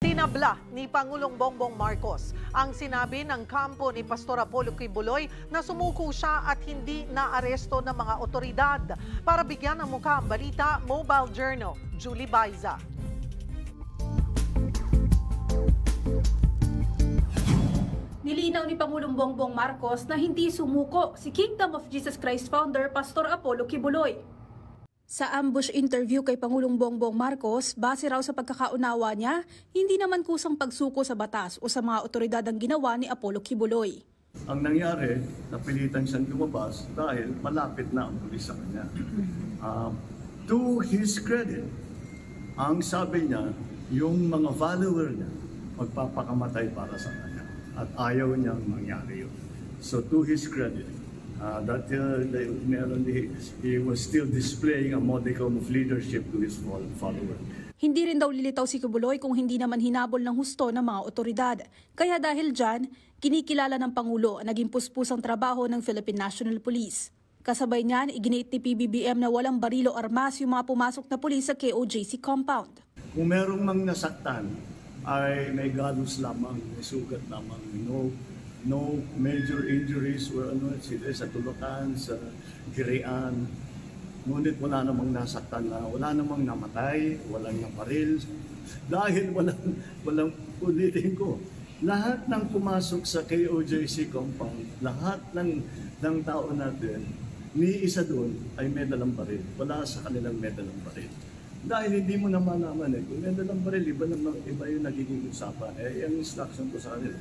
Tinabla ni Pangulong Bongbong Marcos ang sinabi ng kampo ni Pastor Apollo Kibuloy na sumuko siya at hindi naaresto ng mga otoridad. Para bigyan ng mukha ang balita, Mobile Journal, Julie Baiza. Nilinaw ni Pangulong Bongbong Marcos na hindi sumuko si Kingdom of Jesus Christ founder Pastor Apollo Kibuloy. Sa ambush interview kay Pangulong Bongbong Marcos, base raw sa pagkakaunawa niya, hindi naman kusang pagsuko sa batas o sa mga otoridad ang ginawa ni Apollo Kibuloy. Ang nangyari, napilitan siyang lumabas dahil malapit na ang pulis sa kanya. To his credit, ang sabi niya, yung mga follower niya, magpapakamatay para sa kanya. At ayaw niyang mangyari yun. So to his credit, he was still displaying a modicum of leadership to his followers. Hindi rin daw lilitaw si Kibuloy kung hindi naman hinabol ng husto ng mga otoridad. Kaya dahil dyan, kinikilala ng Pangulo ang naging puspusang trabaho ng Philippine National Police. Kasabay niyan, iginit ni PBBM na walang barilo armas yung mga pumasok na pulis sa KOJC compound. Kung merong mang nasaktan, ay may galos lamang, may sugat lamang, no major injuries or sa tulukan, sa girian. Ngunit wala namang nasaktan na, wala namang namatay, walang naparil. Dahil walang ulitin ko. Lahat ng pumasok sa KOJC compound, lahat ng tao natin, ni isa doon ay may dalang baril. Wala sa kanilang may dalang baril. Dahil hindi mo naman kung may dalang baril, iba yung nagiging usapan. Yung instruction ko sa kanila.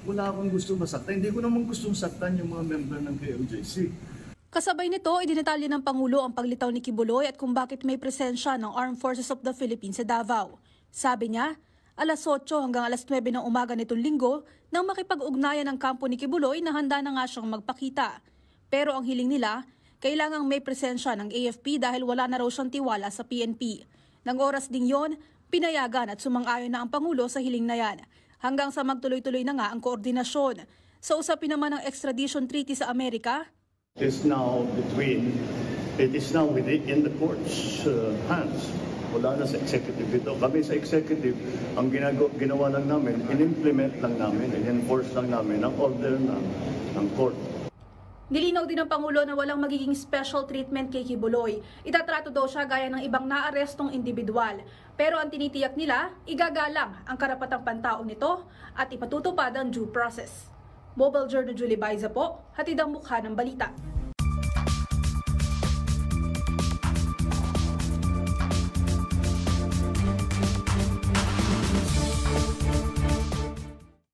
Wala akong gusto masaktan. Hindi ko naman gustong saktan yung mga member ng KOJC. Kasabay nito, idinetalye ng Pangulo ang paglitaw ni Kibuloy at kung bakit may presensya ng Armed Forces of the Philippines sa Davao. Sabi niya, alas 8 hanggang alas 9 ng umaga nitong linggo nang makipag-ugnayan ng kampo ni Kibuloy na handa na nga siyang magpakita. Pero ang hiling nila, kailangang may presensya ng AFP dahil wala na raw siyang tiwala sa PNP. Nang oras ding yon, pinayagan at sumang-ayon na ang Pangulo sa hiling na yan. Hanggang sa magtuloy-tuloy na nga ang koordinasyon. Sa usapin naman ng extradition treaty sa Amerika, It is now in the court's hands. Wala na sa executive ito. Kami sa executive, ang ginawa lang namin, in-implement lang namin, in-enforce lang namin ang order ng court. Nilinaw din ng Pangulo na walang magiging special treatment kay Kibuloy. Itatrato daw siya gaya ng ibang naarestong individual. Pero ang tinitiyak nila, igagalang ang karapatang pantao nito at ipatutupad ang due process. Mobile Journal Julie Baiza po, hatid ang mukha ng balita.